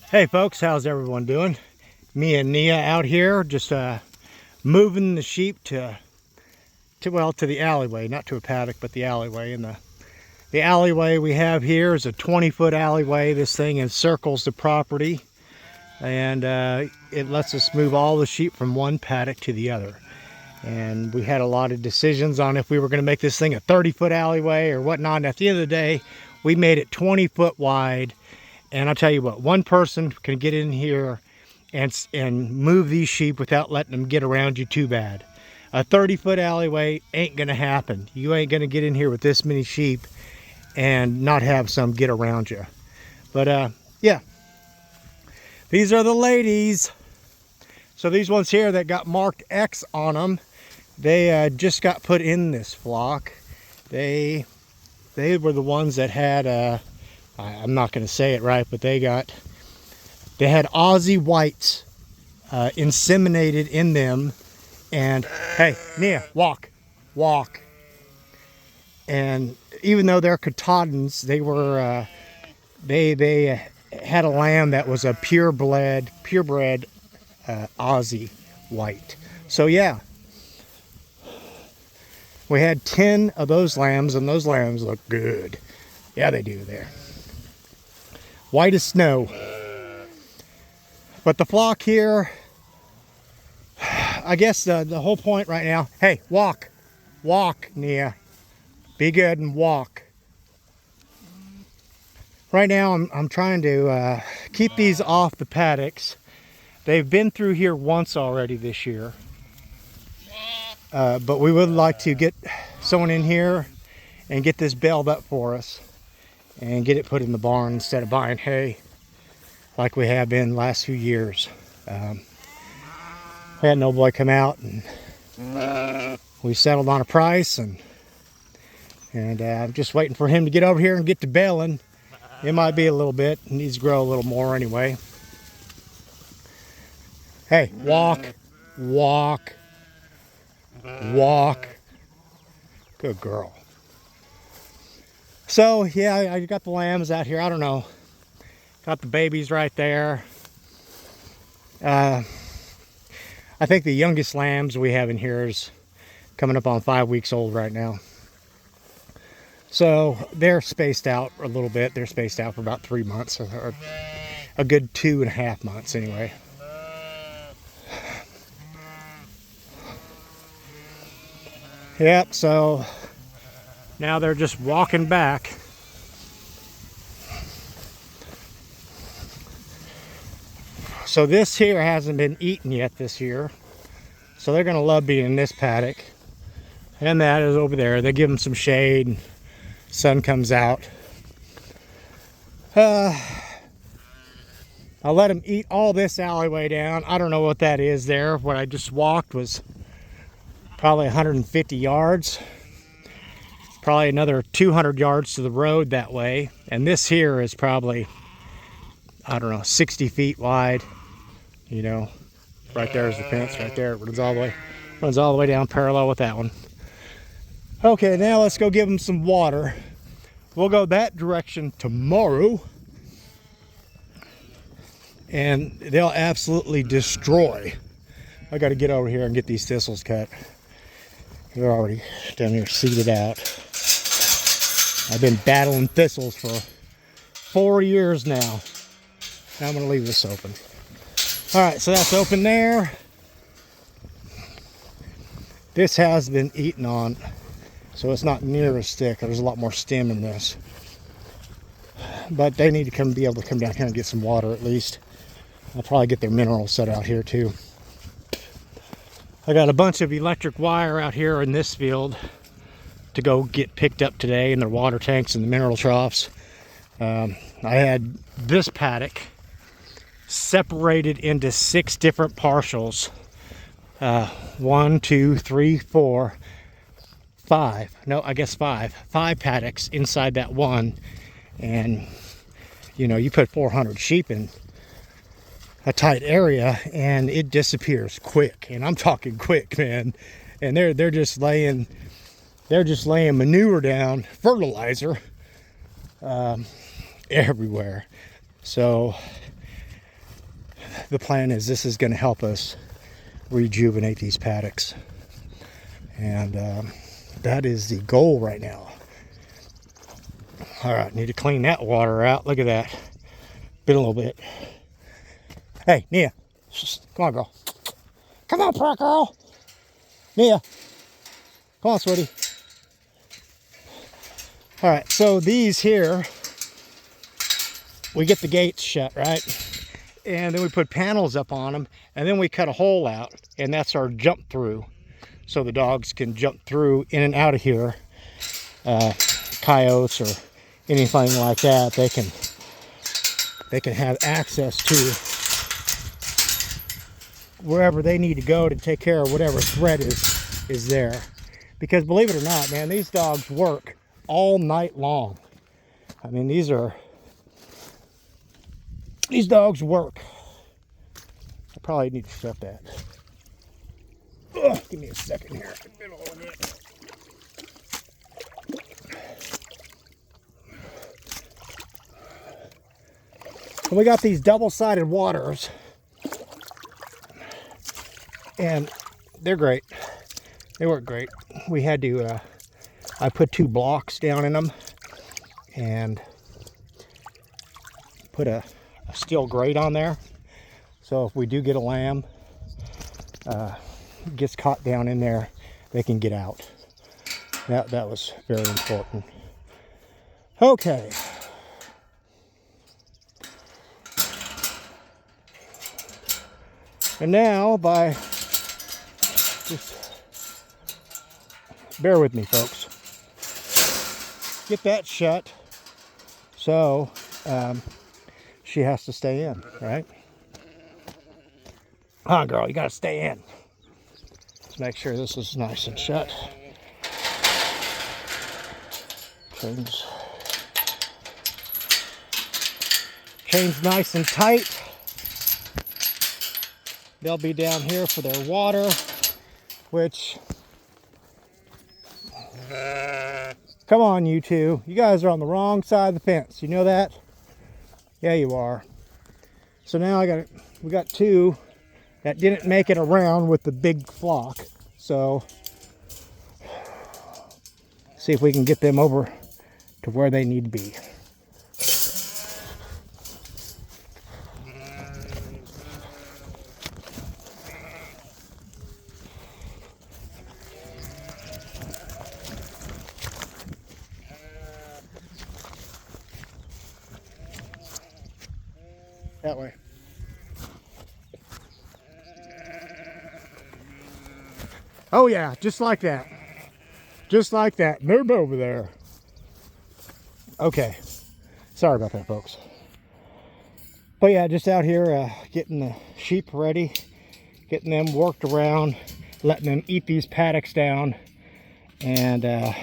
Hey folks, how's everyone doing? Me and Nia out here just moving the sheep to the alleyway, not to a paddock, but the alleyway. And the alleyway we have here is a 20-foot alleyway. This thing encircles the property, and it lets us move all the sheep from one paddock to the other. And we had a lot of decisions on if we were going to make this thing a 30-foot alleyway or whatnot. And at the end of the day, we made it 20 foot wide. And I'll tell you what, one person can get in here and move these sheep without letting them get around you too bad. A 30-foot alleyway ain't gonna happen. You ain't gonna get in here with this many sheep and not have some get around you. But yeah, these are the ladies. So these ones here that got marked X on them, they just got put in this flock. They were the ones that had I'm not going to say it right, but they had Aussie whites inseminated in them. And hey, Nia, walk. And even though they're Katahdins, they were they had a lamb that was a purebred Aussie white. So yeah, we had 10 of those lambs, and those lambs look good. Yeah, they do there. White as snow. But the flock here, I guess the whole point right now, hey, walk, Nia. Be good and walk. Right now I'm trying to keep these off the paddocks. They've been through here once already this year. But we would like to get someone in here and get this bailed up for us and get it put in the barn instead of buying hay like we have been the last few years. We had no boy come out, and we settled on a price, and I'm just waiting for him to get over here and get to baling. It might be a little bit. It needs to grow a little more anyway. Hey, walk. Good girl. So yeah, I got the lambs out here. I don't know. Got the babies right there. I think the youngest lambs we have in here is coming up on 5 weeks old right now. So they're spaced out a little bit. They're spaced out for about 3 months, or a good 2.5 months anyway. Yep, so now they're just walking back. So this here hasn't been eaten yet this year. So they're gonna love being in this paddock. And that is over there. They give them some shade and sun comes out. I'll let them eat all this alleyway down. I don't know what that is there. What I just walked was probably 150 yards. Probably another 200 yards to the road that way. And this here is probably, I don't know, 60 feet wide. You know, right there is the fence right there. It runs all the way down parallel with that one. Okay, now let's go give them some water. We'll go that direction tomorrow. And they'll absolutely destroy. I got to get over here and get these thistles cut. They're already down here seeded out. I've been battling thistles for 4 years now. Now I'm going to leave this open. All right, so that's open there. This has been eaten on, so it's not near as thick. There's a lot more stem in this. But they need to be able to come down here and get some water at least. I'll probably get their minerals set out here too. I got a bunch of electric wire out here in this field to go get picked up today in their water tanks and the mineral troughs. I had this paddock separated into 6 different parcels. 1, 2, 3, 4, 5. No, I guess 5. 5 paddocks inside that one. And, you know, you put 400 sheep in a tight area and it disappears quick. And I'm talking quick, man. And they're just laying manure down, fertilizer, everywhere. So the plan is this is going to help us rejuvenate these paddocks. And that is the goal right now. All right, need to clean that water out. Look at that. Been a little bit. Hey, Nia. Come on, girl. Come on, Pratt girl. Nia. Come on, sweetie. All right, so these here, we get the gates shut, right? And then we put panels up on them, and then we cut a hole out, and that's our jump through. So the dogs can jump through in and out of here. Coyotes or anything like that, they can have access to wherever they need to go to take care of whatever threat is there. Because believe it or not, man, these dogs work all night long. I mean, these dogs work. I probably need to shut that. Ugh, give me a second here. I've been a little bit. So we got these double-sided waters, and they're great. They work great. We had to, I put 2 blocks down in them and put a steel grate on there. So if we do get a lamb, gets caught down in there, they can get out. That was very important. Okay. And now just bear with me, folks. Get that shut. So she has to stay in, right? Huh, girl, you gotta stay in. Let's make sure this is nice and shut. Chain's nice and tight. They'll be down here for their water, which, come on, you two. You guys are on the wrong side of the fence. You know that? Yeah, you are. So now we got 2 that didn't make it around with the big flock. So see if we can get them over to where they need to be. That way. Oh yeah, just like that. Just like that. Move over there. Okay. Sorry about that, folks. But yeah, just out here getting the sheep ready, getting them worked around, letting them eat these paddocks down, and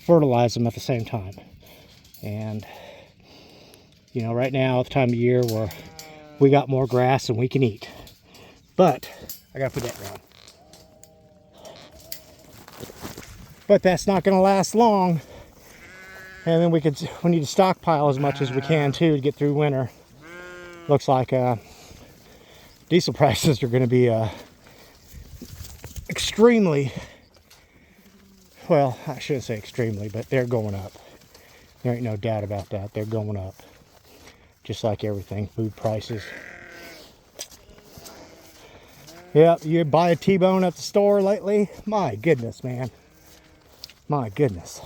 fertilize them at the same time. And you know, right now at the time of year where we got more grass than we can eat. But I gotta put that down. But that's not gonna last long. And then we need to stockpile as much as we can too to get through winter. Looks like diesel prices are gonna be extremely, well, I shouldn't say extremely, but they're going up. There ain't no doubt about that. They're going up. Just like everything, food prices. Yep, you buy a T-bone at the store lately? My goodness, man. My goodness.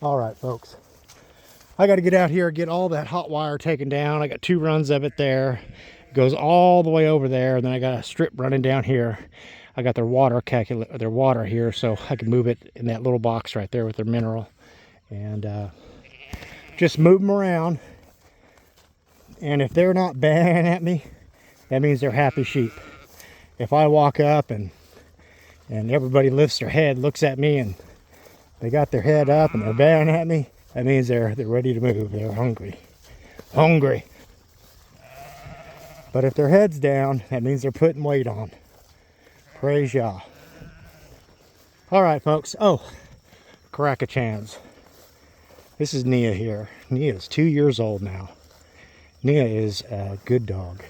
All right, folks. I got to get out here, get all that hot wire taken down. I got 2 runs of it there. It goes all the way over there, and then I got a strip running down here. I got their water here, so I can move it in that little box right there with their mineral. And just move them around. And if they're not baying at me, that means they're happy sheep. If I walk up and everybody lifts their head, looks at me, and they got their head up and they're baying at me, that means they're ready to move. They're hungry. Hungry. But if their head's down, that means they're putting weight on. Praise Yah. All right, folks. Oh, crack-a-chans. This is Nia here. Nia is 2 years old now. Nia is a good dog.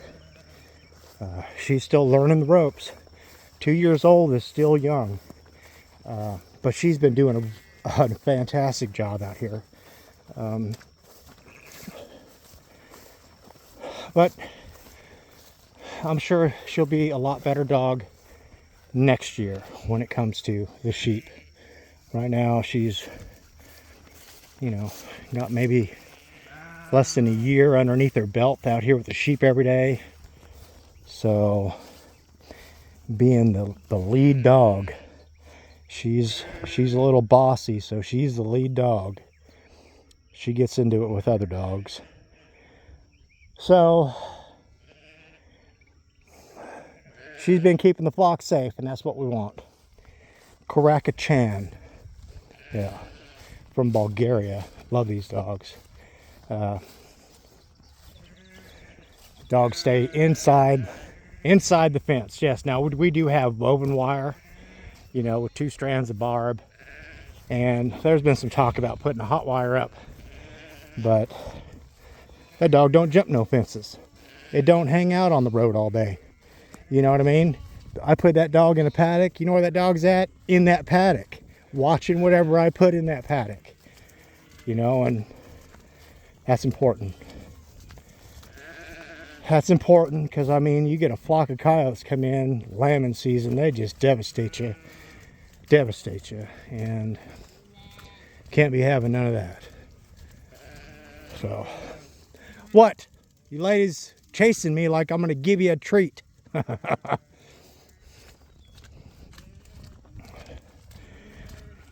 She's still learning the ropes. 2 years old is still young. But she's been doing a fantastic job out here. But I'm sure she'll be a lot better dog next year when it comes to the sheep. Right now she's, you know, got maybe less than a year underneath her belt out here with the sheep every day. So being the lead dog, she's a little bossy, so she's the lead dog. She gets into it with other dogs. So she's been keeping the flock safe, and that's what we want. Karaka-chan, yeah, from Bulgaria. Love these dogs. Dogs stay inside the fence. Yes, now we do have woven wire, you know, with 2 strands of barb, and there's been some talk about putting a hot wire up, but that dog don't jump no fences. It don't hang out on the road all day. You know what I mean? I put that dog in a paddock. You know where that dog's at? In that paddock, watching whatever I put in that paddock. You know, and that's important. That's important because, I mean, you get a flock of coyotes come in lambing season, they just devastate you. And can't be having none of that. So, what? You ladies chasing me like I'm going to give you a treat.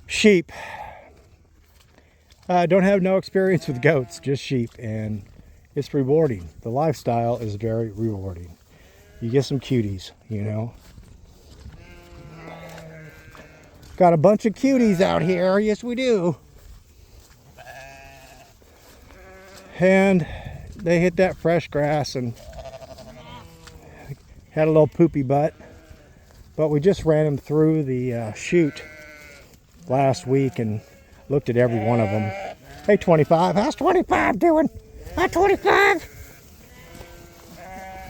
Sheep. I don't have no experience with goats, just sheep, and it's rewarding. The lifestyle is very rewarding. You get some cuties, you know. Got a bunch of cuties out here, yes we do. And they hit that fresh grass and had a little poopy butt. But we just ran them through the chute last week and looked at every one of them. Hey 25, how's 25 doing? Hi 25.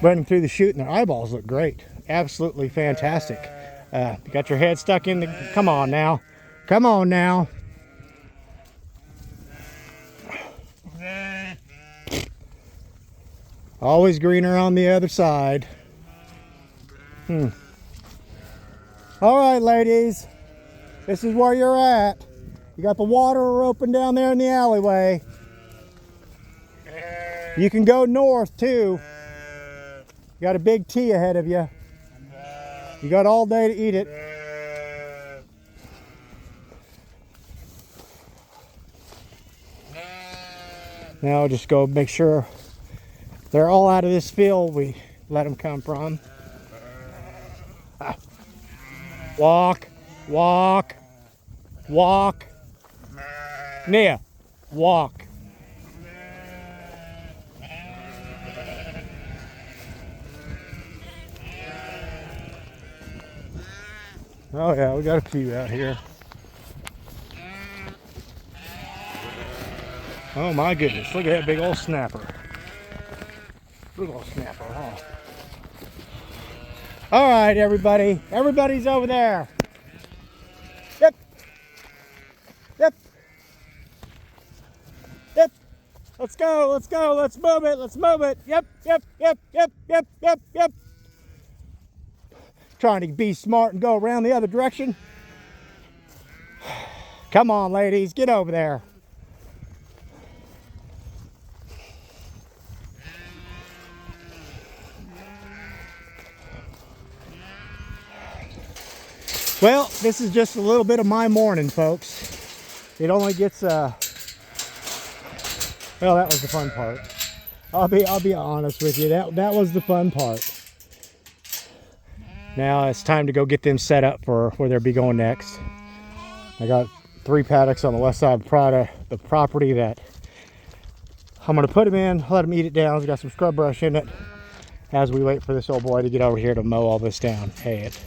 Ran them through the chute and their eyeballs look great. Absolutely fantastic. You got your head stuck in the, come on now. Come on now. Always greener on the other side. All right, ladies. This is where you're at. You got the water open down there in the alleyway. You can go north too. You got a big T ahead of you. You got all day to eat it. Now just go make sure they're all out of this field we let them come from. Walk, walk, walk. Nia, walk. Oh yeah, we got a few out here. Oh my goodness, look at that big old snapper. Big old snapper, huh? All right, everybody. Everybody's over there. Yep. Yep. Yep. Let's go, let's go, let's move it, let's move it. Yep, yep, yep, yep, yep, yep, yep. Trying to be smart and go around the other direction. Come on, ladies, get over there. Well, this is just a little bit of my morning, folks. It only gets well, that was the fun part. I'll be honest with you. That was the fun part. Now it's time to go get them set up for where they'll be going next. I got 3 paddocks on the west side of the property that I'm going to put them in, let them eat it down. It's got some scrub brush in it as we wait for this old boy to get over here to mow all this down. Hay it.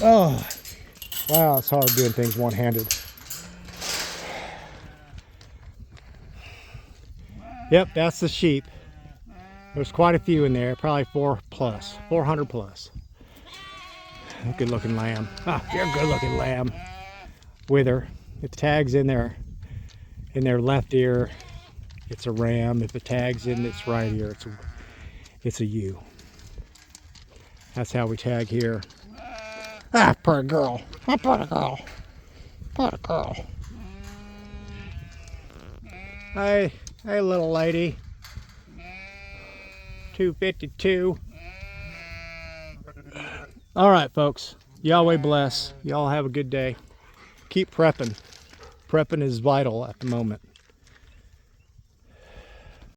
Oh, Wow, it's hard doing things one-handed. Yep, that's the sheep. There's quite a few in there, probably 400 plus. Good looking lamb. Ah, you're a good looking lamb. With her. If the tag's in their left ear, it's a ram. If the tag's in its right ear, it's a ewe. That's how we tag here. Ah, poor girl. Oh, poor girl. Poor girl. Hey, little lady. 252. All right, folks. Yahweh bless. Y'all have a good day. Keep prepping. Prepping is vital at the moment.